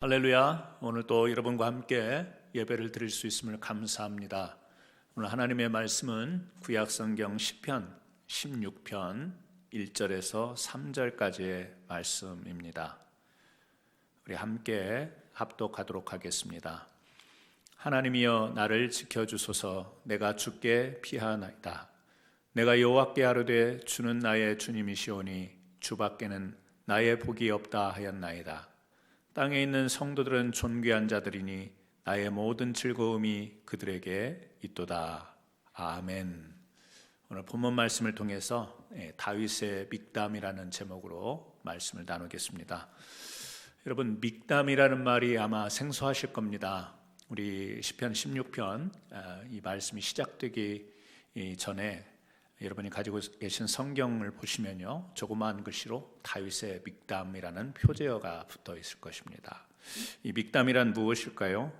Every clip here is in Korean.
할렐루야. 오늘 또 여러분과 함께 예배를 드릴 수 있음을 감사합니다. 오늘 하나님의 말씀은 구약성경 시편 16편 1절에서 3절까지의 말씀입니다. 우리 함께 합독하도록 하겠습니다. 하나님이여 나를 지켜주소서. 내가 주께 피하나이다. 내가 여호와께 아뢰되 주는 나의 주님이시오니 주밖에는 나의 복이 없다 하였나이다. 땅에 있는 성도들은 존귀한 자들이니 나의 모든 즐거움이 그들에게 있도다. 아멘. 오늘 본문 말씀을 통해서 다윗의 믹담이라는 제목으로 말씀을 나누겠습니다. 여러분, 믹담이라는 말이 아마 생소하실 겁니다. 우리 시편 16편 이 말씀이 시작되기 전에 여러분이 가지고 계신 성경을 보시면요, 조그마한 글씨로 다윗의 믹담이라는 표제어가 붙어 있을 것입니다. 이 믹담이란 무엇일까요?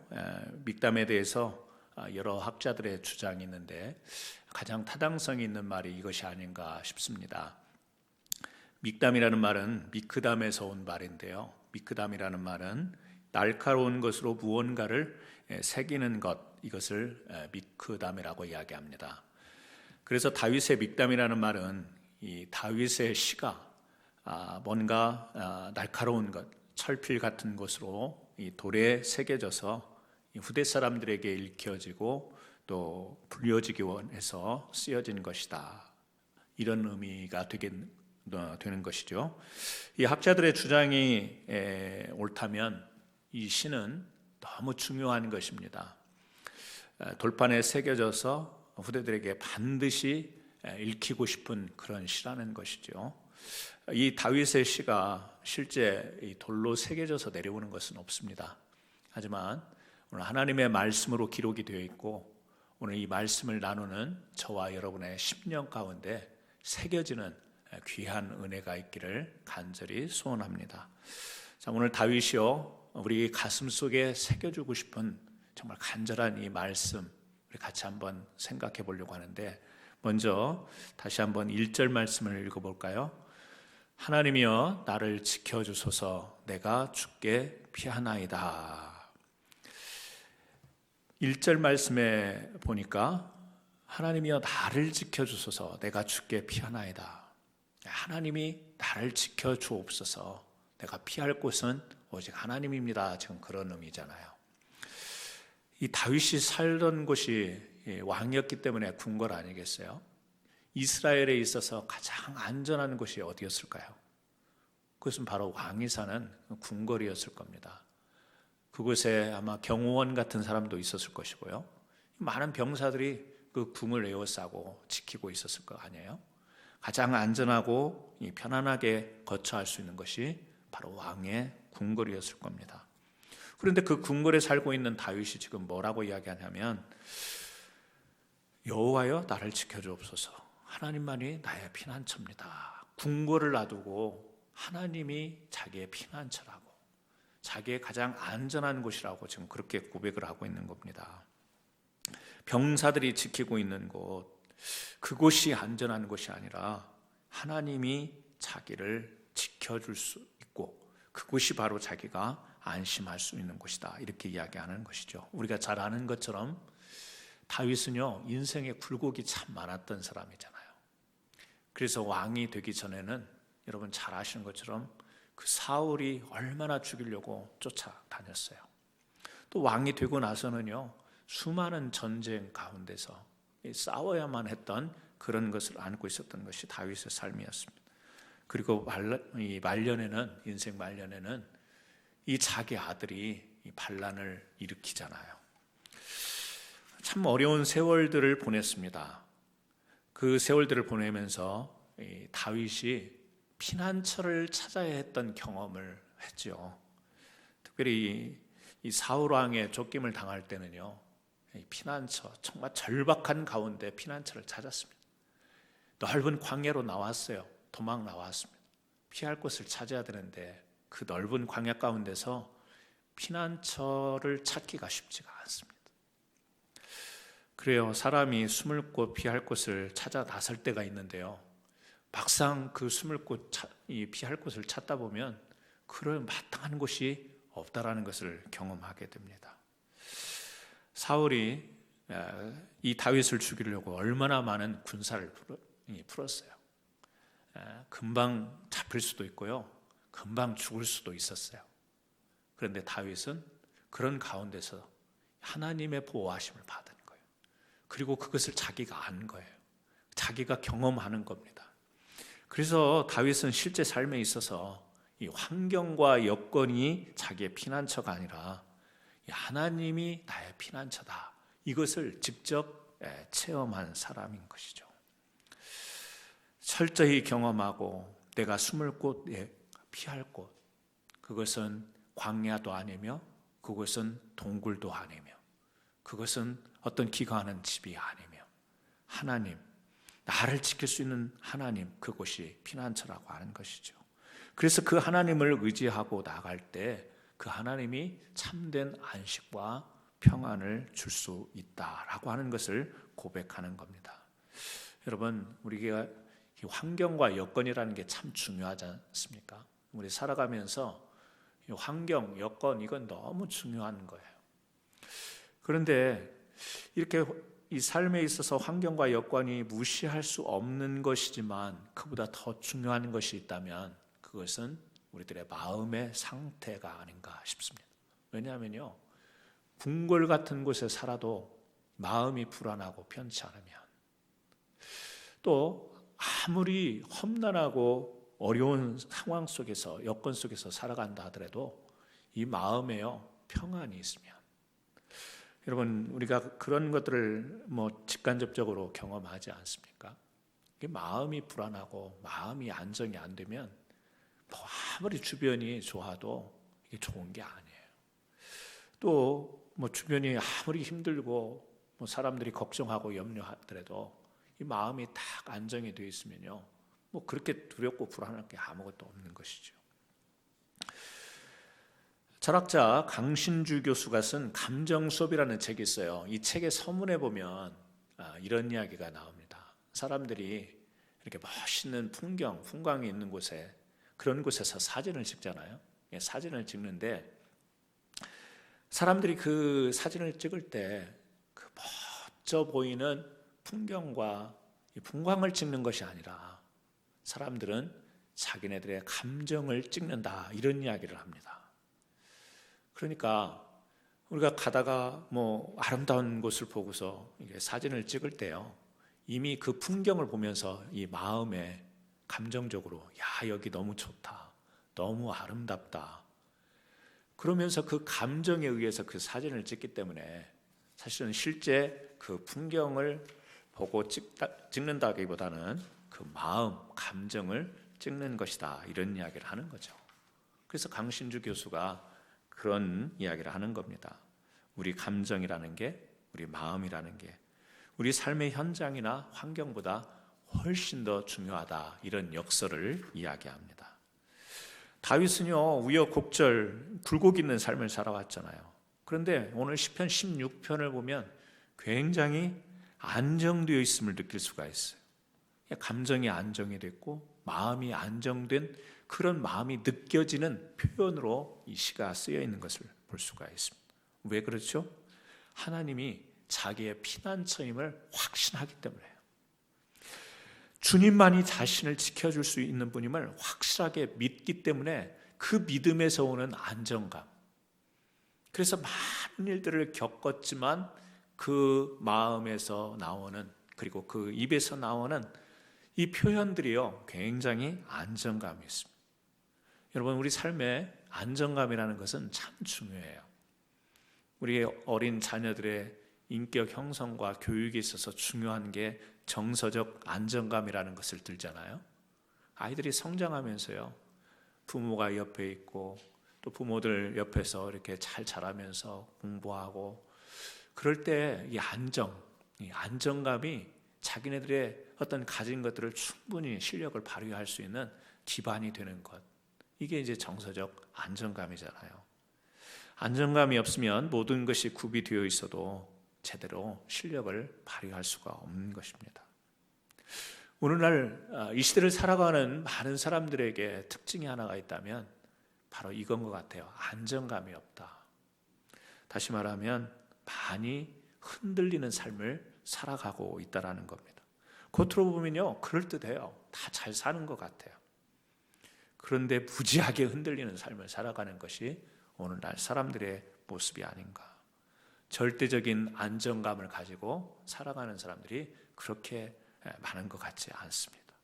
믹담에 대해서 여러 학자들의 주장이 있는데 가장 타당성이 있는 말이 이것이 아닌가 싶습니다. 믹담이라는 말은 미크담에서 온 말인데요, 미크담이라는 말은 날카로운 것으로 무언가를 새기는 것, 이것을 미크담이라고 이야기합니다. 그래서 다윗의 믹담이라는 말은 이 다윗의 시가 뭔가 날카로운 것, 철필 같은 것으로 이 돌에 새겨져서 후대 사람들에게 읽혀지고 또 불려지기 원해서 쓰여진 것이다. 이런 의미가 되는 것이죠. 이 학자들의 주장이 옳다면 이 시는 너무 중요한 것입니다. 돌판에 새겨져서 후대들에게 반드시 읽히고 싶은 그런 시라는 것이죠. 이 다윗의 시가 실제 이 돌로 새겨져서 내려오는 것은 없습니다. 하지만 오늘 하나님의 말씀으로 기록이 되어 있고 오늘 이 말씀을 나누는 저와 여러분의 심령 가운데 새겨지는 귀한 은혜가 있기를 간절히 소원합니다. 자, 오늘 다윗이요, 우리 가슴 속에 새겨주고 싶은 정말 간절한 이 말씀 우리 같이 한번 생각해 보려고 하는데, 먼저 다시 한번 1절 말씀을 읽어볼까요? 하나님이여 나를 지켜주소서. 내가 주께 피하나이다. 1절 말씀에 보니까 하나님이여 나를 지켜주소서. 내가 주께 피하나이다. 하나님이 나를 지켜주옵소서. 내가 피할 곳은 오직 하나님입니다. 지금 그런 의미잖아요. 이 다윗이 살던 곳이 왕이었기 때문에 궁궐 아니겠어요? 이스라엘에 있어서 가장 안전한 곳이 어디였을까요? 그것은 바로 왕이 사는 궁궐이었을 겁니다. 그곳에 아마 경호원 같은 사람도 있었을 것이고요, 많은 병사들이 그 궁을 에워싸고 지키고 있었을 거 아니에요? 가장 안전하고 편안하게 거처할 수 있는 것이 바로 왕의 궁궐이었을 겁니다. 그런데 그 궁궐에 살고 있는 다윗이 지금 뭐라고 이야기하냐면, 여호와여 나를 지켜주옵소서. 하나님만이 나의 피난처입니다. 궁궐을 놔두고 하나님이 자기의 피난처라고, 자기의 가장 안전한 곳이라고 지금 그렇게 고백을 하고 있는 겁니다. 병사들이 지키고 있는 곳, 그곳이 안전한 곳이 아니라 하나님이 자기를 지켜줄 수 있고 그곳이 바로 자기가 안심할 수 있는 곳이다, 이렇게 이야기하는 것이죠. 우리가 잘 아는 것처럼 다윗은요, 인생에 굴곡이 참 많았던 사람이잖아요. 그래서 왕이 되기 전에는 여러분 잘 아시는 것처럼 그 사울이 얼마나 죽이려고 쫓아다녔어요. 또 왕이 되고 나서는요, 수많은 전쟁 가운데서 싸워야만 했던 그런 것을 안고 있었던 것이 다윗의 삶이었습니다. 그리고 말년에는, 인생 말년에는 이 자기 아들이 이 반란을 일으키잖아요. 참 어려운 세월들을 보냈습니다. 그 세월들을 보내면서 다윗이 피난처를 찾아야 했던 경험을 했죠. 특별히 이 사울 왕의 쫓김을 당할 때는요, 이 피난처, 정말 절박한 가운데 피난처를 찾았습니다. 넓은 광야로 나왔어요. 도망 나왔습니다. 피할 곳을 찾아야 되는데 그 넓은 광야 가운데서 피난처를 찾기가 쉽지가 않습니다. 그래요, 사람이 숨을 곳, 피할 곳을 찾아 나설 때가 있는데요, 막상 그 숨을 곳, 이 피할 곳을 찾다 보면 그런 마땅한 곳이 없다라는 것을 경험하게 됩니다. 사울이 이 다윗을 죽이려고 얼마나 많은 군사를 풀었어요. 금방 잡힐 수도 있고요, 금방 죽을 수도 있었어요. 그런데 다윗은 그런 가운데서 하나님의 보호하심을 받은 거예요. 그리고 그것을 자기가 안 거예요. 자기가 경험하는 겁니다. 그래서 다윗은 실제 삶에 있어서 이 환경과 여건이 자기의 피난처가 아니라 하나님이 나의 피난처다, 이것을 직접 체험한 사람인 것이죠. 철저히 경험하고 내가 숨을 곳, 피할 곳, 그것은 광야도 아니며 그것은 동굴도 아니며 그것은 어떤 기거하는 집이 아니며 하나님, 나를 지킬 수 있는 하나님, 그곳이 피난처라고 하는 것이죠. 그래서 그 하나님을 의지하고 나갈 때 그 하나님이 참된 안식과 평안을 줄 수 있다라고 하는 것을 고백하는 겁니다. 여러분, 우리가 이 환경과 여건이라는 게 참 중요하지 않습니까? 우리 살아가면서 이 환경, 여건, 이건 너무 중요한 거예요. 그런데 이렇게 이 삶에 있어서 환경과 여건이 무시할 수 없는 것이지만 그보다 더 중요한 것이 있다면 그것은 우리들의 마음의 상태가 아닌가 싶습니다. 왜냐하면요, 궁궐 같은 곳에 살아도 마음이 불안하고 편치 않으면, 또 아무리 험난하고 어려운 상황 속에서, 여건 속에서 살아간다 하더라도 이 마음에요, 평안이 있으면, 여러분, 우리가 그런 것들을 직간접적으로 경험하지 않습니까? 마음이 불안하고 마음이 안정이 안 되면 아무리 주변이 좋아도 이게 좋은 게 아니에요. 또 주변이 아무리 힘들고 사람들이 걱정하고 염려하더라도 이 마음이 딱 안정이 되어 있으면요, 그렇게 두렵고 불안할 게 아무것도 없는 것이죠. 철학자 강신주 교수가 쓴 감정 수업이라는 책이 있어요. 이 책의 서문에 보면 이런 이야기가 나옵니다. 사람들이 이렇게 멋있는 풍광이 있는 곳에, 그런 곳에서 사진을 찍잖아요. 사진을 찍는데 사람들이 그 사진을 찍을 때 그 멋져 보이는 풍경과 이 풍광을 찍는 것이 아니라 사람들은 자기네들의 감정을 찍는다, 이런 이야기를 합니다. 그러니까 우리가 가다가 아름다운 곳을 보고서 사진을 찍을 때요, 이미 그 풍경을 보면서 이 마음에 감정적으로 여기 너무 좋다, 너무 아름답다, 그러면서 그 감정에 의해서 그 사진을 찍기 때문에 사실은 실제 그 풍경을 보고 찍는다기보다는 그 마음, 감정을 찍는 것이다, 이런 이야기를 하는 거죠. 그래서 강신주 교수가 그런 이야기를 하는 겁니다. 우리 감정이라는 게, 우리 마음이라는 게 우리 삶의 현장이나 환경보다 훨씬 더 중요하다, 이런 역설을 이야기합니다. 다윗은요, 우여곡절 굴곡 있는 삶을 살아왔잖아요. 그런데 오늘 시편 16편을 보면 굉장히 안정되어 있음을 느낄 수가 있어요. 감정이 안정이 됐고 마음이 안정된 그런 마음이 느껴지는 표현으로 이 시가 쓰여 있는 것을 볼 수가 있습니다. 왜 그렇죠? 하나님이 자기의 피난처임을 확신하기 때문에요. 주님만이 자신을 지켜줄 수 있는 분임을 확실하게 믿기 때문에 그 믿음에서 오는 안정감, 그래서 많은 일들을 겪었지만 그 마음에서 나오는, 그리고 그 입에서 나오는 이 표현들이요, 굉장히 안정감이 있습니다. 여러분, 우리 삶에 안정감이라는 것은 참 중요해요. 우리 어린 자녀들의 인격 형성과 교육에 있어서 중요한 게 정서적 안정감이라는 것을 들잖아요. 아이들이 성장하면서요, 부모가 옆에 있고 또 부모들 옆에서 이렇게 잘 자라면서 공부하고 그럴 때 이 안정감이 자기네들의 어떤 가진 것들을 충분히 실력을 발휘할 수 있는 기반이 되는 것, 이게 이제 정서적 안정감이잖아요. 안정감이 없으면 모든 것이 구비되어 있어도 제대로 실력을 발휘할 수가 없는 것입니다. 오늘날 이 시대를 살아가는 많은 사람들에게 특징이 하나가 있다면 바로 이건 것 같아요. 안정감이 없다. 다시 말하면 많이 흔들리는 삶을 살아가고 있다는 겁니다. 겉으로 보면요, 그럴듯해요. 다 잘 사는 것 같아요. 그런데 무지하게 흔들리는 삶을 살아가는 것이 오늘날 사람들의 모습이 아닌가. 절대적인 안정감을 가지고 살아가는 사람들이 그렇게 많은 것 같지 않습니다.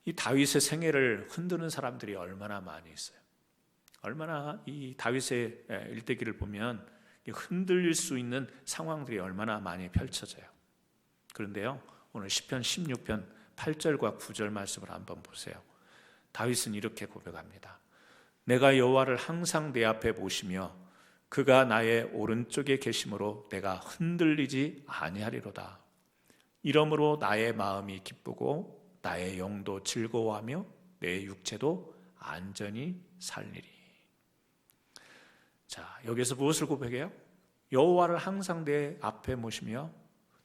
이 다윗의 생애를 흔드는 사람들이 얼마나 많이 있어요. 얼마나 이 다윗의 일대기를 보면 흔들릴 수 있는 상황들이 얼마나 많이 펼쳐져요. 그런데요, 오늘 시편 16편 8절과 9절 말씀을 한번 보세요. 다윗은 이렇게 고백합니다. 내가 여호와를 항상 내 앞에 모시며 그가 나의 오른쪽에 계심으로 내가 흔들리지 아니하리로다. 이러므로 나의 마음이 기쁘고 나의 영도 즐거워하며 내 육체도 안전히 살리리. 자, 여기서 무엇을 고백해요? 여호와를 항상 내 앞에 모시며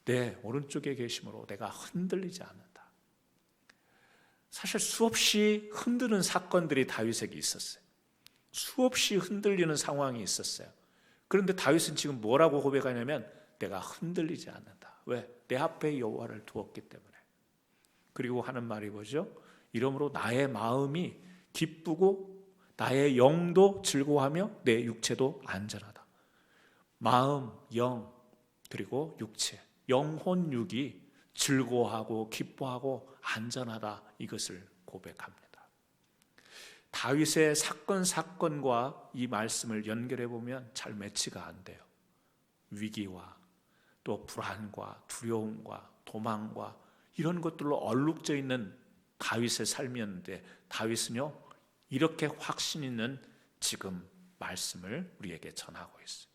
내 오른쪽에 계심으로 내가 흔들리지 않는다. 사실 수없이 흔드는 사건들이 다윗에게 있었어요. 수없이 흔들리는 상황이 있었어요. 그런데 다윗은 지금 뭐라고 고백하냐면 내가 흔들리지 않는다. 왜? 내 앞에 여호와를 두었기 때문에. 그리고 하는 말이 뭐죠? 이러므로 나의 마음이 기쁘고 나의 영도 즐거워하며 내 육체도 안전하다. 마음, 영, 그리고 육체, 영혼, 육이 즐거워하고 기뻐하고 안전하다. 이것을 고백합니다. 다윗의 사건과 이 말씀을 연결해 보면 잘 매치가 안 돼요. 위기와 또 불안과 두려움과 도망과 이런 것들로 얼룩져 있는 다윗의 삶이었는데 다윗은요 이렇게 확신 있는 지금 말씀을 우리에게 전하고 있어요.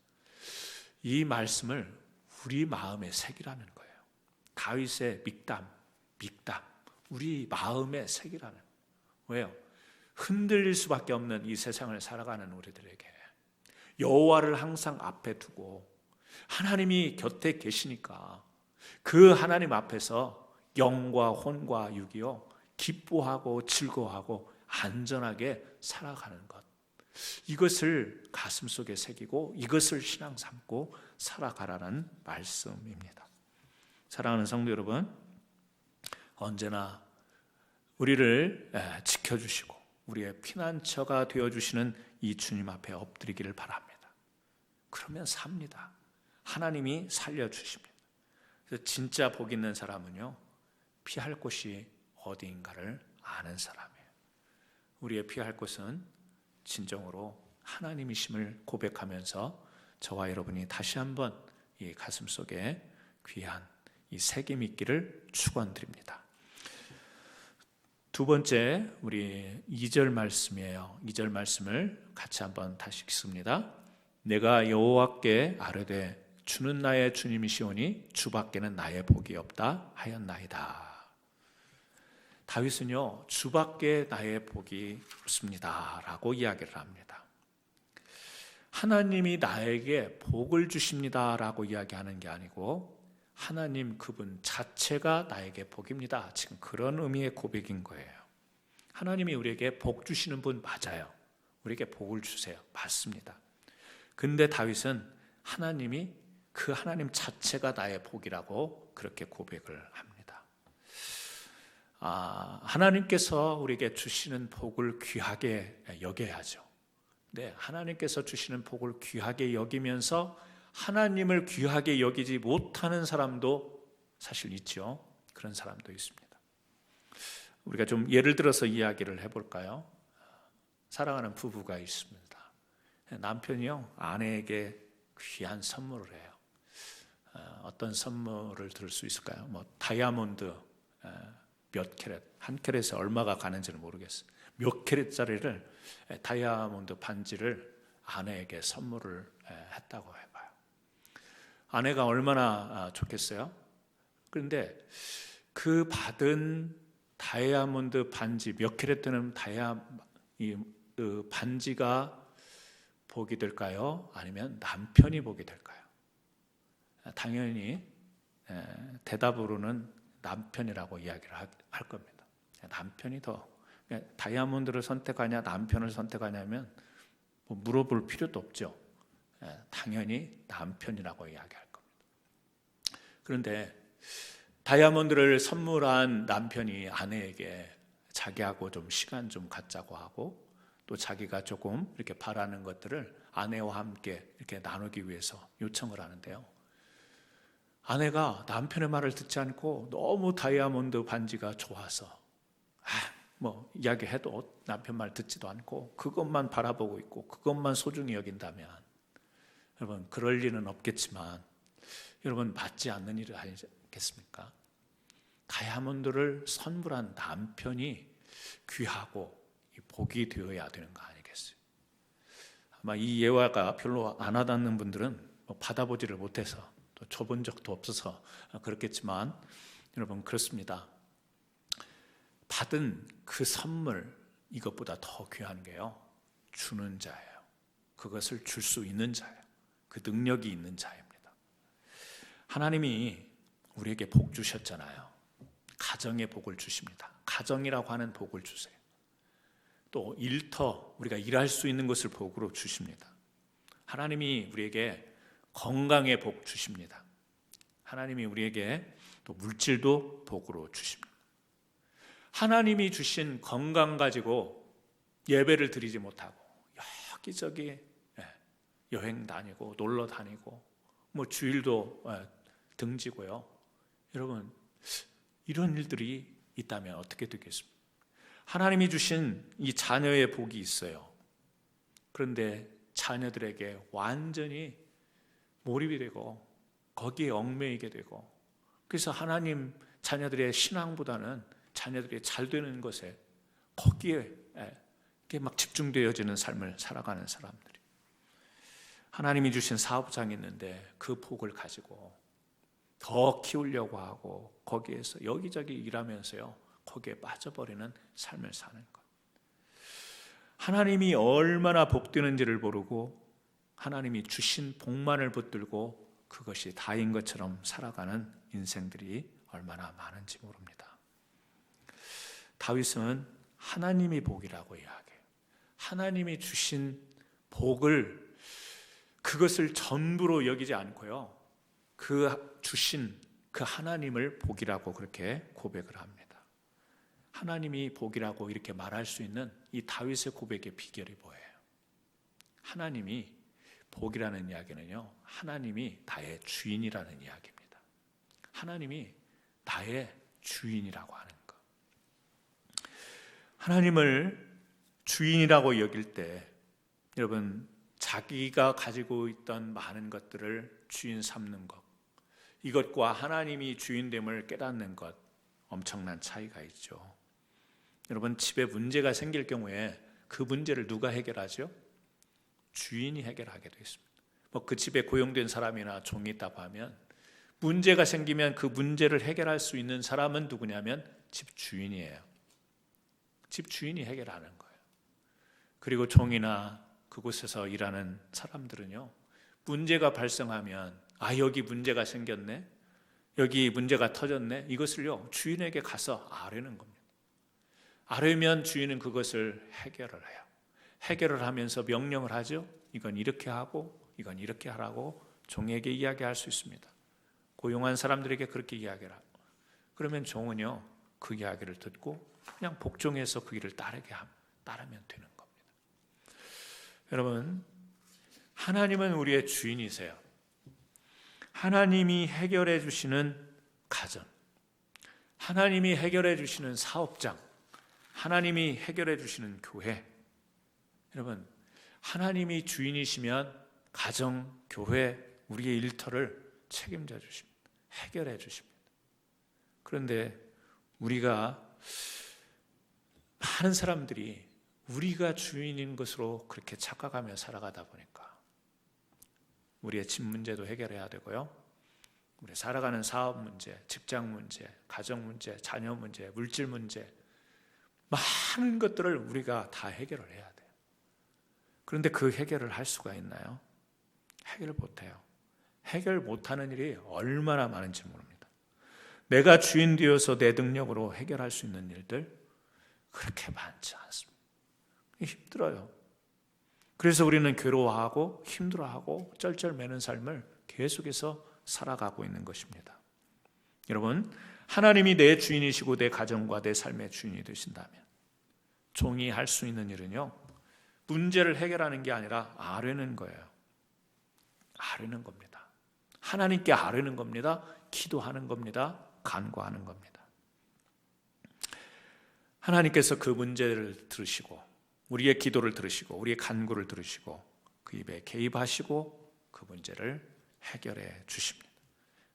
이 말씀을 우리 마음에 새기라는 거예요. 다윗의 믹담, 우리 마음에 새기라는 거예요. 왜요? 흔들릴 수밖에 없는 이 세상을 살아가는 우리들에게 여호와를 항상 앞에 두고 하나님이 곁에 계시니까 그 하나님 앞에서 영과 혼과 육이요 기뻐하고 즐거워하고 안전하게 살아가는 것, 이것을 가슴속에 새기고 이것을 신앙 삼고 살아가라는 말씀입니다. 사랑하는 성도 여러분, 언제나 우리를 지켜주시고 우리의 피난처가 되어주시는 이 주님 앞에 엎드리기를 바랍니다. 그러면 삽니다. 하나님이 살려주십니다. 그래서 진짜 복 있는 사람은요 피할 곳이 어디인가를 아는 사람이에요. 우리의 피할 곳은 진정으로 하나님이심을 고백하면서 저와 여러분이 다시 한번 이 가슴속에 귀한 이 새김 있기를 축원드립니다. 두 번째 우리 2절 말씀이에요. 2절 말씀을 같이 한번 다시 읽습니다. 내가 여호와께 아뢰되 주는 나의 주님이시오니 주밖에는 나의 복이 없다 하였나이다. 다윗은요 주밖에 나의 복이 없습니다 라고 이야기를 합니다. 하나님이 나에게 복을 주십니다 라고 이야기하는 게 아니고 하나님 그분 자체가 나에게 복입니다. 지금 그런 의미의 고백인 거예요. 하나님이 우리에게 복 주시는 분 맞아요. 우리에게 복을 주세요. 맞습니다. 근데 다윗은 하나님이 그 하나님 자체가 나의 복이라고 그렇게 고백을 합니다. 하나님께서 우리에게 주시는 복을 귀하게 여겨야죠. 네, 하나님께서 주시는 복을 귀하게 여기면서 하나님을 귀하게 여기지 못하는 사람도 사실 있죠. 그런 사람도 있습니다. 우리가 좀 예를 들어서 이야기를 해볼까요? 사랑하는 부부가 있습니다. 남편이요 아내에게 귀한 선물을 해요. 어떤 선물을 들을 수 있을까요? 다이아몬드 몇 캐럿, 한 캐럿에 얼마가 가는지는 모르겠어요. 몇 캐럿짜리를 다이아몬드 반지를 아내에게 선물을 했다고 해봐요. 아내가 얼마나 좋겠어요? 그런데 그 받은 다이아몬드 반지 몇 캐럿 되는 반지가 복이 될까요? 아니면 남편이 복이 될까요? 당연히 대답으로는 남편이라고 이야기를 할 겁니다. 남편이 더 다이아몬드를 선택하냐 남편을 선택하냐면 뭐 물어볼 필요도 없죠. 당연히 남편이라고 이야기할 겁니다. 그런데 다이아몬드를 선물한 남편이 아내에게 자기하고 좀 시간 좀 갖자고 하고 또 자기가 조금 이렇게 바라는 것들을 아내와 함께 이렇게 나누기 위해서 요청을 하는데요. 아내가 남편의 말을 듣지 않고 너무 다이아몬드 반지가 좋아서 뭐 이야기해도 남편 말 듣지도 않고 그것만 바라보고 있고 그것만 소중히 여긴다면 여러분 그럴 리는 없겠지만 여러분 맞지 않는 일을 아니겠습니까? 다이아몬드를 선물한 남편이 귀하고 복이 되어야 되는 거 아니겠어요? 아마 이 예화가 별로 안 와닿는 분들은 받아보지를 못해서 또 줘본 적도 없어서 그렇겠지만 여러분 그렇습니다. 받은 그 선물 이것보다 더 귀한 게요 주는 자예요. 그것을 줄 수 있는 자예요. 그 능력이 있는 자입니다. 하나님이 우리에게 복 주셨잖아요. 가정의 복을 주십니다. 가정이라고 하는 복을 주세요. 또 일터 우리가 일할 수 있는 것을 복으로 주십니다. 하나님이 우리에게 건강의 복 주십니다. 하나님이 우리에게 또 물질도 복으로 주십니다. 하나님이 주신 건강 가지고 예배를 드리지 못하고 여기저기 여행 다니고 놀러 다니고 뭐 주일도 등지고요. 여러분 이런 일들이 있다면 어떻게 되겠습니까? 하나님이 주신 이 자녀의 복이 있어요. 그런데 자녀들에게 완전히 몰입이 되고 거기에 얽매이게 되고 그래서 하나님 자녀들의 신앙보다는 자녀들이 잘 되는 것에 거기에 막 집중되어지는 삶을 살아가는 사람들이 하나님이 주신 사업장이 있는데 그 복을 가지고 더 키우려고 하고 거기에서 여기저기 일하면서요 거기에 빠져버리는 삶을 사는 것. 하나님이 얼마나 복되는지를 모르고 하나님이 주신 복만을 붙들고 그것이 다인 것처럼 살아가는 인생들이 얼마나 많은지 모릅니다. 다윗은 하나님이 복이라고 이야기해요. 하나님이 주신 복을 그것을 전부로 여기지 않고요. 그 주신 그 하나님을 복이라고 그렇게 고백을 합니다. 하나님이 복이라고 이렇게 말할 수 있는 이 다윗의 고백의 비결이 뭐예요? 하나님이 복이라는 이야기는요, 하나님이 나의 주인이라는 이야기입니다. 하나님이 나의 주인이라고 하는 것. 하나님을 주인이라고 여길 때 여러분 자기가 가지고 있던 많은 것들을 주인 삼는 것, 이것과 하나님이 주인됨을 깨닫는 것 엄청난 차이가 있죠. 여러분 집에 문제가 생길 경우에 그 문제를 누가 해결하죠? 주인이 해결하게 되어 있습니다. 그 집에 고용된 사람이나 종이 있다고 하면 문제가 생기면 그 문제를 해결할 수 있는 사람은 누구냐면 집 주인이에요. 집 주인이 해결하는 거예요. 그리고 종이나 그곳에서 일하는 사람들은요, 문제가 발생하면 여기 문제가 생겼네, 여기 문제가 터졌네, 이것을요 주인에게 가서 아뢰는 겁니다. 아뢰면 주인은 그것을 해결을 해요. 해결을 하면서 명령을 하죠. 이건 이렇게 하고 이건 이렇게 하라고 종에게 이야기할 수 있습니다. 고용한 사람들에게 그렇게 이야기를 하고, 그러면 종은요 그 이야기를 듣고 그냥 복종해서 그 길을 따르면 되는 겁니다. 여러분, 하나님은 우리의 주인이세요. 하나님이 해결해 주시는 가정, 하나님이 해결해 주시는 사업장, 하나님이 해결해 주시는 교회. 여러분, 하나님이 주인이시면 가정, 교회, 우리의 일터를 책임져 주십니다. 해결해 주십니다. 그런데 우리가, 많은 사람들이 우리가 주인인 것으로 그렇게 착각하며 살아가다 보니까 우리의 집 문제도 해결해야 되고요, 우리 살아가는 사업 문제, 직장 문제, 가정 문제, 자녀 문제, 물질 문제, 많은 것들을 우리가 다 해결을 해야 돼요. 그런데 그 해결을 할 수가 있나요? 해결을 못해요. 해결 못하는 일이 얼마나 많은지 모릅니다. 내가 주인 되어서 내 능력으로 해결할 수 있는 일들, 그렇게 많지 않습니다. 힘들어요. 그래서 우리는 괴로워하고 힘들어하고 쩔쩔매는 삶을 계속해서 살아가고 있는 것입니다. 여러분, 하나님이 내 주인이시고 내 가정과 내 삶의 주인이 되신다면 종이 할 수 있는 일은요, 문제를 해결하는 게 아니라 아뢰는 거예요. 아뢰는 겁니다. 하나님께 아뢰는 겁니다. 기도하는 겁니다. 간구하는 겁니다. 하나님께서 그 문제를 들으시고 우리의 기도를 들으시고 우리의 간구를 들으시고 그 입에 개입하시고 그 문제를 해결해 주십니다.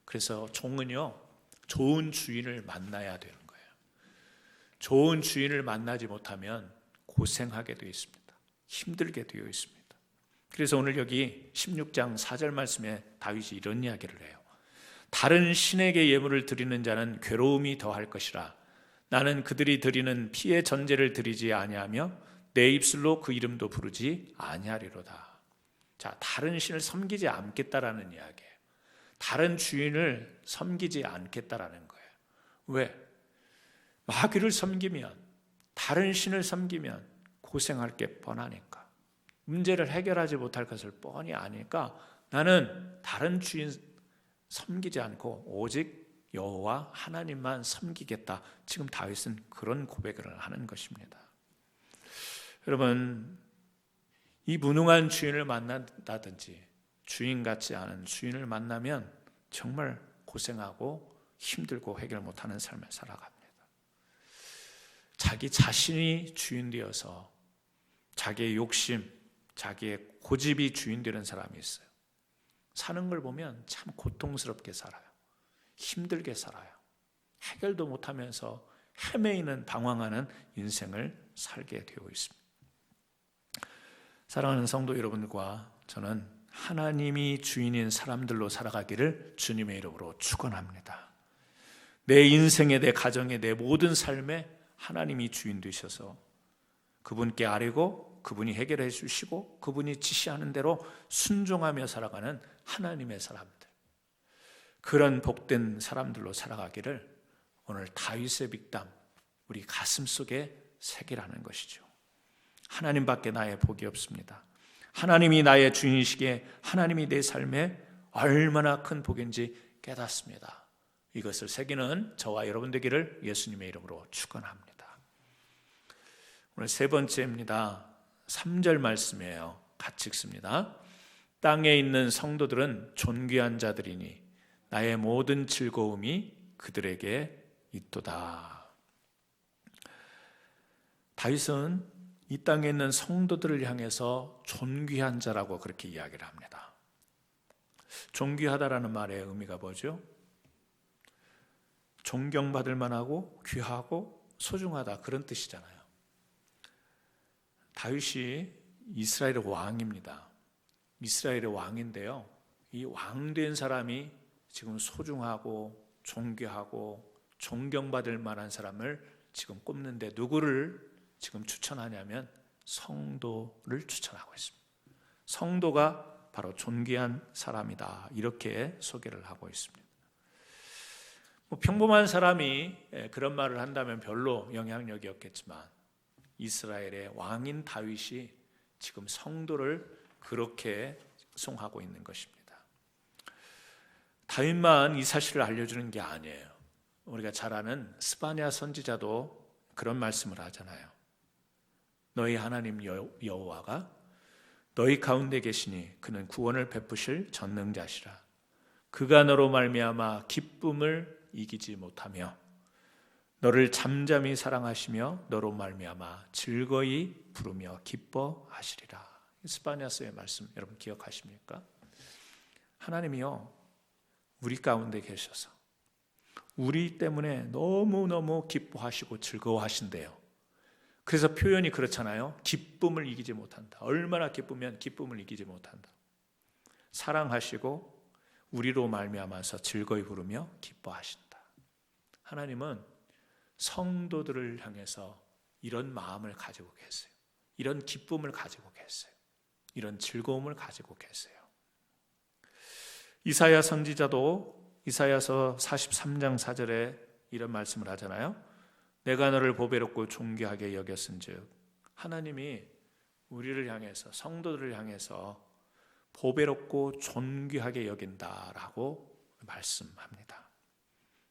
그래서 종은요, 좋은 주인을 만나야 되는 거예요. 좋은 주인을 만나지 못하면 고생하게 되어 있습니다. 힘들게 되어 있습니다. 그래서 오늘 여기 16장 4절 말씀에 다윗이 이런 이야기를 해요. 다른 신에게 예물을 드리는 자는 괴로움이 더할 것이라. 나는 그들이 드리는 피의 전제를 드리지 아니하며 내 입술로 그 이름도 부르지 아니하리로다. 자, 다른 신을 섬기지 않겠다라는 이야기예요. 다른 주인을 섬기지 않겠다라는 거예요. 왜? 마귀를 섬기면, 다른 신을 섬기면 고생할 게 뻔하니까, 문제를 해결하지 못할 것을 뻔히 아니까 나는 다른 주인 섬기지 않고 오직 여호와 하나님만 섬기겠다. 지금 다윗은 그런 고백을 하는 것입니다. 여러분, 이 무능한 주인을 만난다든지 주인 같지 않은 주인을 만나면 정말 고생하고 힘들고 해결 못하는 삶을 살아갑니다. 자기 자신이 주인 되어서 자기의 욕심, 자기의 고집이 주인 되는 사람이 있어요. 사는 걸 보면 참 고통스럽게 살아요. 힘들게 살아요. 해결도 못하면서 헤매이는 방황하는 인생을 살게 되어 있습니다. 사랑하는 성도 여러분과 저는 하나님이 주인인 사람들로 살아가기를 주님의 이름으로 축원합니다. 내 인생에, 내 가정에, 내 모든 삶에 하나님이 주인 되셔서 그분께 아뢰고 그분이 해결해 주시고 그분이 지시하는 대로 순종하며 살아가는 하나님의 사람들, 그런 복된 사람들로 살아가기를 오늘 다윗의 빅담 우리 가슴 속에 새기라는 것이죠. 하나님밖에 나의 복이 없습니다. 하나님이 나의 주인이시기에 하나님이 내 삶에 얼마나 큰 복인지 깨닫습니다. 이것을 새기는 저와 여러분 되기를 예수님의 이름으로 축원합니다. 오늘 세 번째입니다. 3절 말씀이에요. 같이 읽습니다. 땅에 있는 성도들은 존귀한 자들이니 나의 모든 즐거움이 그들에게 있도다. 다윗은 이 땅에 있는 성도들을 향해서 존귀한 자라고 그렇게 이야기를 합니다. 존귀하다라는 말의 의미가 뭐죠? 존경받을 만하고 귀하고 소중하다, 그런 뜻이잖아요. 다윗이 이스라엘의 왕입니다. 이스라엘의 왕인데요, 이 왕된 사람이 지금 소중하고 존귀하고 존경받을 만한 사람을 지금 꼽는데 누구를 지금 추천하냐면 성도를 추천하고 있습니다. 성도가 바로 존귀한 사람이다, 이렇게 소개를 하고 있습니다. 평범한 사람이 그런 말을 한다면 별로 영향력이 없겠지만 이스라엘의 왕인 다윗이 지금 성도를 그렇게 송하고 있는 것입니다. 다윗만 이 사실을 알려주는 게 아니에요. 우리가 잘 아는 스바냐 선지자도 그런 말씀을 하잖아요. 너희 하나님 여호와가 너희 가운데 계시니 그는 구원을 베푸실 전능자시라. 그가 너로 말미암아 기쁨을 이기지 못하며 너를 잠잠히 사랑하시며 너로 말미암아 즐거이 부르며 기뻐하시리라. 스바냐서의 말씀 여러분 기억하십니까? 하나님이요, 우리 가운데 계셔서 우리 때문에 너무너무 기뻐하시고 즐거워하신대요. 그래서 표현이 그렇잖아요. 기쁨을 이기지 못한다. 얼마나 기쁘면 기쁨을 이기지 못한다. 사랑하시고 우리로 말미암아서 즐거이 부르며 기뻐하신다. 하나님은 성도들을 향해서 이런 마음을 가지고 계세요. 이런 기쁨을 가지고 계세요. 이런 즐거움을 가지고 계세요. 이사야 선지자도 이사야서 43장 4절에 이런 말씀을 하잖아요. 내가 너를 보배롭고 존귀하게 여겼은즉, 하나님이 우리를 향해서, 성도들을 향해서 보배롭고 존귀하게 여긴다라고 말씀합니다.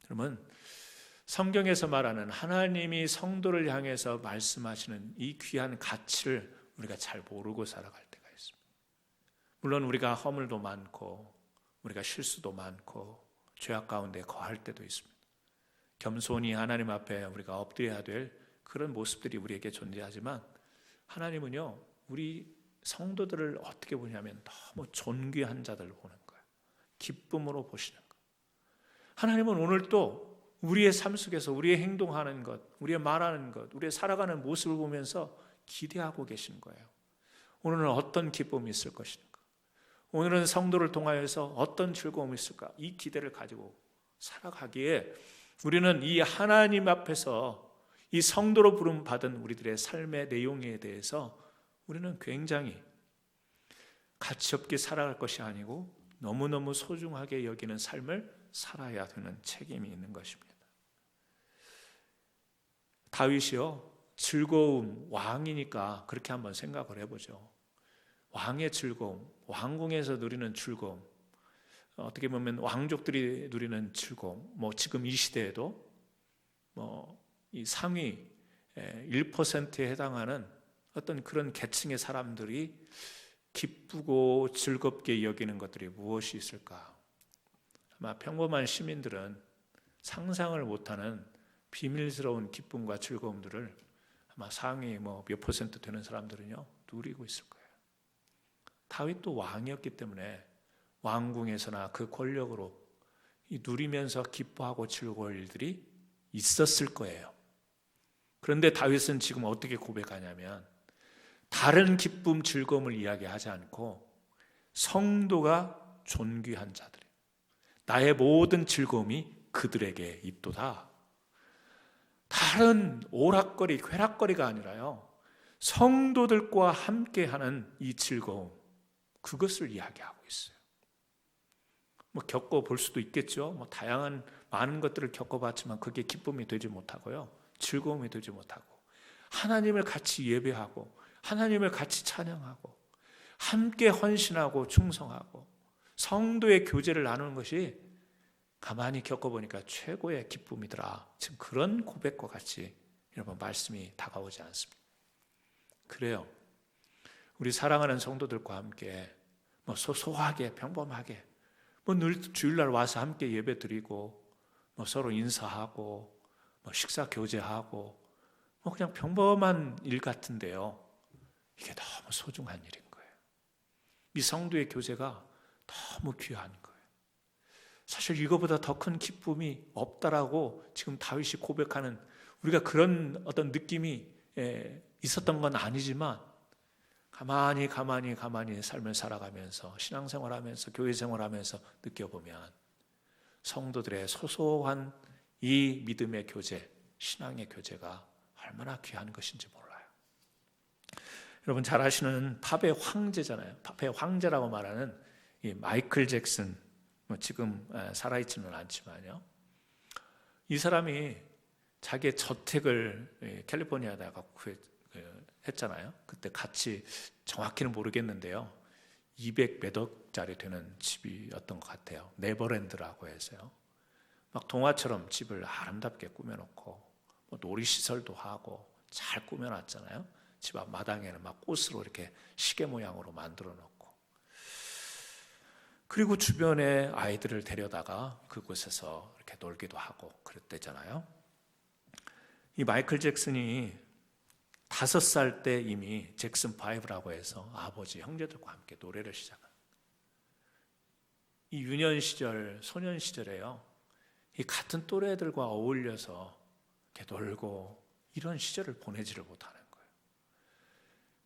그러면 성경에서 말하는 하나님이 성도를 향해서 말씀하시는 이 귀한 가치를 우리가 잘 모르고 살아갈 때가 있습니다. 물론 우리가 허물도 많고 우리가 실수도 많고 죄악 가운데 거할 때도 있습니다. 겸손히 하나님 앞에 우리가 엎드려야 될 그런 모습들이 우리에게 존재하지만, 하나님은요, 우리 성도들을 어떻게 보냐면 너무 존귀한 자들 보는 거예요. 기쁨으로 보시는 거예요. 하나님은 오늘 또 우리의 삶 속에서 우리의 행동하는 것, 우리의 말하는 것, 우리의 살아가는 모습을 보면서 기대하고 계신 거예요. 오늘은 어떤 기쁨이 있을 것인가? 오늘은 성도를 통하여서 어떤 즐거움이 있을까? 이 기대를 가지고 살아가기에 우리는 이 하나님 앞에서 이 성도로 부름받은 우리들의 삶의 내용에 대해서 우리는 굉장히 가치 없게 살아갈 것이 아니고 너무너무 소중하게 여기는 삶을 살아야 되는 책임이 있는 것입니다. 다윗이요, 즐거움, 왕이니까 그렇게 한번 생각을 해보죠. 왕의 즐거움, 왕궁에서 누리는 즐거움, 어떻게 보면 왕족들이 누리는 즐거움, 지금 이 시대에도 이 상위 1%에 해당하는 어떤 그런 계층의 사람들이 기쁘고 즐겁게 여기는 것들이 무엇이 있을까? 아마 평범한 시민들은 상상을 못하는 비밀스러운 기쁨과 즐거움들을 아마 상위 몇 % 되는 사람들은요, 누리고 있을 거예요. 다윗도 왕이었기 때문에 왕궁에서나 그 권력으로 누리면서 기뻐하고 즐거울 일들이 있었을 거예요. 그런데 다윗은 지금 어떻게 고백하냐면, 다른 기쁨, 즐거움을 이야기하지 않고 성도가 존귀한 자들, 나의 모든 즐거움이 그들에게 있도다. 다른 오락거리, 쾌락거리가 아니라요, 성도들과 함께하는 이 즐거움, 그것을 이야기하고 있어요. 겪어볼 수도 있겠죠. 다양한 많은 것들을 겪어봤지만 그게 기쁨이 되지 못하고요, 즐거움이 되지 못하고, 하나님을 같이 예배하고 하나님을 같이 찬양하고 함께 헌신하고 충성하고 성도의 교제를 나누는 것이 가만히 겪어보니까 최고의 기쁨이더라. 지금 그런 고백과 같이 여러분 말씀이 다가오지 않습니다. 그래요, 우리 사랑하는 성도들과 함께 소소하게 평범하게 늘 주일날 와서 함께 예배 드리고 서로 인사하고 식사 교제하고 그냥 평범한 일 같은데요, 이게 너무 소중한 일인 거예요. 이 성도의 교제가 너무 귀한 거예요. 사실 이거보다 더 큰 기쁨이 없다라고 지금 다윗이 고백하는, 우리가 그런 어떤 느낌이 있었던 건 아니지만 가만히 삶을 살아가면서 신앙생활하면서 교회 생활하면서 느껴보면 성도들의 소소한 이 믿음의 교제, 신앙의 교제가 얼마나 귀한 것인지 몰라요. 여러분 잘 아시는 팝의 황제잖아요. 팝의 황제라고 말하는 이 마이클 잭슨, 지금 살아있지는 않지만요, 이 사람이 자기의 저택을 캘리포니아에다가 했잖아요. 그때 같이 정확히는 모르겠는데요, 200몇 억짜리 되는 집이었던 것 같아요. 네버랜드라고 해서요, 막 동화처럼 집을 아름답게 꾸며놓고 놀이시설도 하고 잘 꾸며놨잖아요. 집 앞 마당에는 막 꽃으로 이렇게 시계 모양으로 만들어 놓고, 그리고 주변에 아이들을 데려다가 그곳에서 이렇게 놀기도 하고 그랬대잖아요. 이 마이클 잭슨이 5살 때 이미 잭슨 5라고 해서 아버지, 형제들과 함께 노래를 시작한, 이 유년 시절, 소년 시절에요, 이 같은 또래들과 어울려서 이렇게 놀고 이런 시절을 보내지를 못하는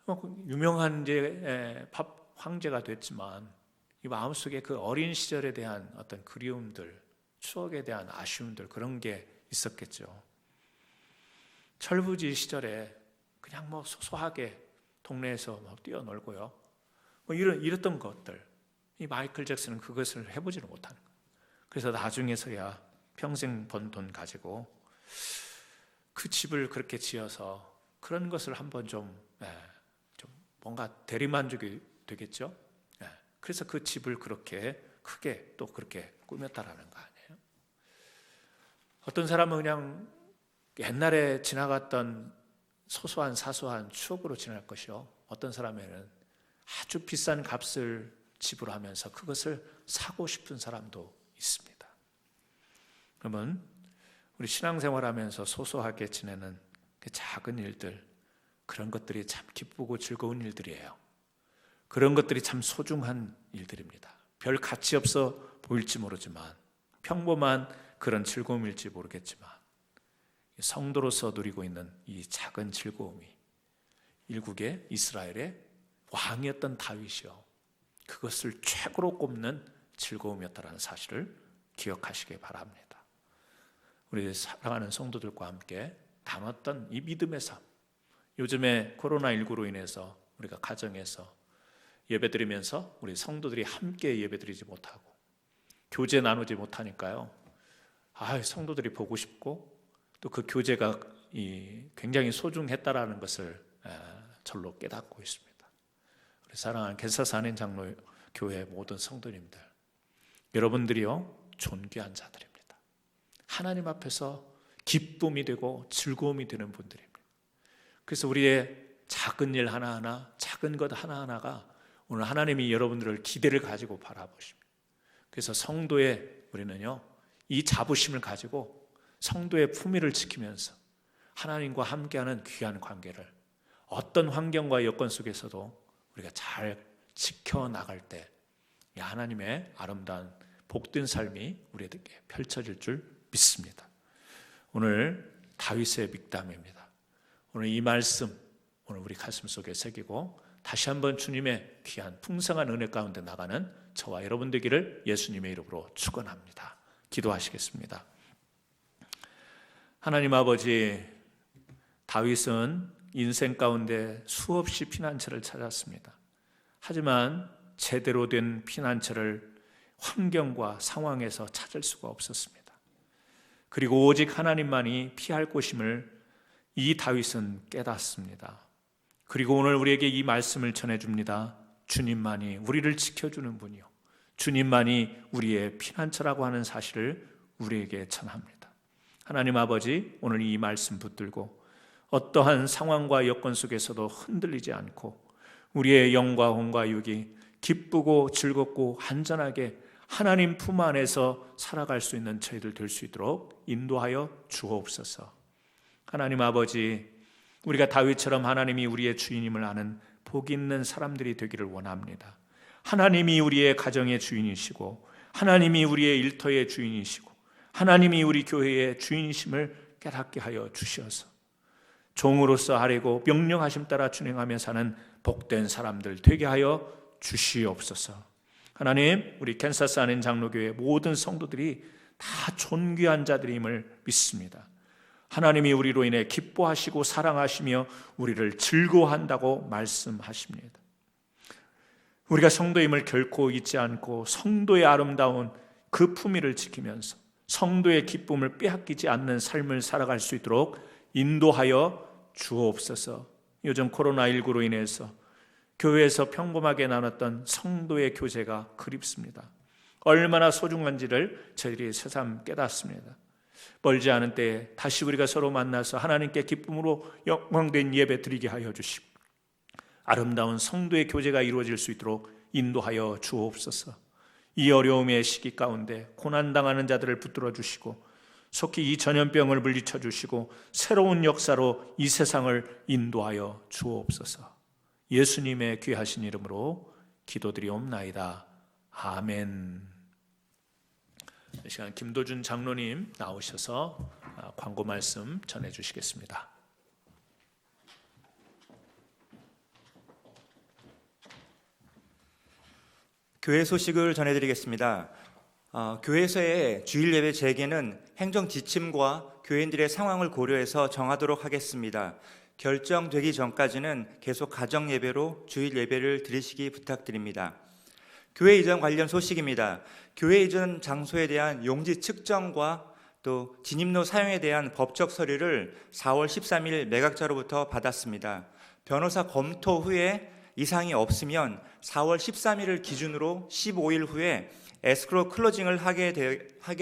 거예요. 유명한 이제 팝 황제가 됐지만 이 마음속에 그 어린 시절에 대한 어떤 그리움들, 추억에 대한 아쉬움들, 그런 게 있었겠죠. 철부지 시절에 그냥 소소하게 동네에서 뛰어놀고요, 이랬던 것들, 이 마이클 잭슨은 그것을 해보지를 못하는 거예요. 그래서 나중에서야 평생 번 돈 가지고 그 집을 그렇게 지어서 그런 것을 한번 좀 뭔가 대리만족이 되겠죠. 그래서 그 집을 그렇게 크게 또 그렇게 꾸몄다라는 거 아니에요. 어떤 사람은 그냥 옛날에 지나갔던 소소한 사소한 추억으로 지날 것이요, 어떤 사람에는 아주 비싼 값을 지불하면서 그것을 사고 싶은 사람도 있습니다. 그러면 우리 신앙생활하면서 소소하게 지내는 그 작은 일들, 그런 것들이 참 기쁘고 즐거운 일들이에요. 그런 것들이 참 소중한 일들입니다. 별 가치 없어 보일지 모르지만, 평범한 그런 즐거움일지 모르겠지만, 성도로서 누리고 있는 이 작은 즐거움이 일국의 이스라엘의 왕이었던 다윗이요, 그것을 최고로 꼽는 즐거움이었다는 사실을 기억하시기 바랍니다. 우리 사랑하는 성도들과 함께 나눴던 이 믿음의 삶, 요즘에 코로나19로 인해서 우리가 가정에서 예배드리면서 우리 성도들이 함께 예배드리지 못하고 교제 나누지 못하니까요, 성도들이 보고 싶고 또 그 교제가 굉장히 소중했다라는 것을 절로 깨닫고 있습니다. 우리 사랑하는 캔사스 한인 장로교회 모든 성도님들, 여러분들이요 존귀한 자들입니다. 하나님 앞에서 기쁨이 되고 즐거움이 되는 분들입니다. 그래서 우리의 작은 일 하나하나, 작은 것 하나하나가 오늘 하나님이 여러분들을 기대를 가지고 바라보십니다. 그래서 성도의 우리는요, 이 자부심을 가지고 성도의 품위를 지키면서 하나님과 함께하는 귀한 관계를 어떤 환경과 여건 속에서도 우리가 잘 지켜나갈 때 하나님의 아름다운 복된 삶이 우리에게 펼쳐질 줄 믿습니다. 오늘 다윗의 믹담입니다. 오늘 이 말씀 오늘 우리 가슴 속에 새기고 다시 한번 주님의 귀한 풍성한 은혜 가운데 나가는 저와 여러분 되기를 예수님의 이름으로 축원합니다. 기도하시겠습니다. 하나님 아버지, 다윗은 인생 가운데 수없이 피난처를 찾았습니다. 하지만 제대로 된 피난처를 환경과 상황에서 찾을 수가 없었습니다. 그리고 오직 하나님만이 피할 곳임을 이 다윗은 깨닫습니다. 그리고 오늘 우리에게 이 말씀을 전해줍니다. 주님만이 우리를 지켜주는 분이요, 주님만이 우리의 피난처라고 하는 사실을 우리에게 전합니다. 하나님 아버지, 오늘 이 말씀 붙들고 어떠한 상황과 여건 속에서도 흔들리지 않고 우리의 영과 혼과 육이 기쁘고 즐겁고 안전하게 하나님 품 안에서 살아갈 수 있는 저희들 될 수 있도록 인도하여 주옵소서. 하나님 아버지, 우리가 다윗처럼 하나님이 우리의 주인임을 아는 복 있는 사람들이 되기를 원합니다. 하나님이 우리의 가정의 주인이시고 하나님이 우리의 일터의 주인이시고 하나님이 우리 교회의 주인이심을 깨닫게 하여 주시어서 종으로서 아뢰고 명령하심 따라 준행하며 사는 복된 사람들 되게 하여 주시옵소서. 하나님, 우리 캔사스 한인 장로교회 모든 성도들이 다 존귀한 자들임을 믿습니다. 하나님이 우리로 인해 기뻐하시고 사랑하시며 우리를 즐거워한다고 말씀하십니다. 우리가 성도임을 결코 잊지 않고 성도의 아름다운 그 품위를 지키면서 성도의 기쁨을 빼앗기지 않는 삶을 살아갈 수 있도록 인도하여 주옵소서. 요즘 코로나19로 인해서 교회에서 평범하게 나눴던 성도의 교제가 그립습니다. 얼마나 소중한지를 저희들이 새삼 깨닫습니다. 멀지 않은 때에 다시 우리가 서로 만나서 하나님께 기쁨으로 영광된 예배 드리게 하여 주시고 아름다운 성도의 교제가 이루어질 수 있도록 인도하여 주옵소서. 이 어려움의 시기 가운데 고난당하는 자들을 붙들어 주시고 속히 이 전염병을 물리쳐 주시고 새로운 역사로 이 세상을 인도하여 주옵소서. 예수님의 귀하신 이름으로 기도드리옵나이다. 아멘. 이 시간 김도준 장로님 나오셔서 광고 말씀 전해 주시겠습니다. 교회 소식을 전해드리겠습니다. 교회에서의 주일 예배 재개는 행정 지침과 교인들의 상황을 고려해서 정하도록 하겠습니다. 결정되기 전까지는 계속 가정 예배로 주일 예배를 드리시기 부탁드립니다. 교회 이전 관련 소식입니다. 교회 이전 장소에 대한 용지 측정과 또 진입로 사용에 대한 법적 서류를 4월 13일 매각자로부터 받았습니다. 변호사 검토 후에 이상이 없으면 4월 13일을 기준으로 15일 후에 에스크로 클로징을 하게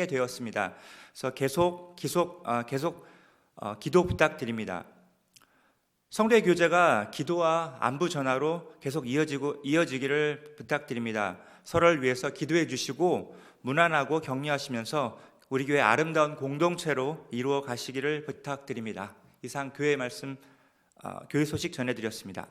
되었습니다. 그래서 계속 기도 부탁드립니다. 성도의 교제가 기도와 안부 전화로 계속 이어지기를 부탁드립니다. 서로를 위해서 기도해 주시고 무난하고 격려하시면서 우리 교회 아름다운 공동체로 이루어 가시기를 부탁드립니다. 이상 교회 소식 전해드렸습니다.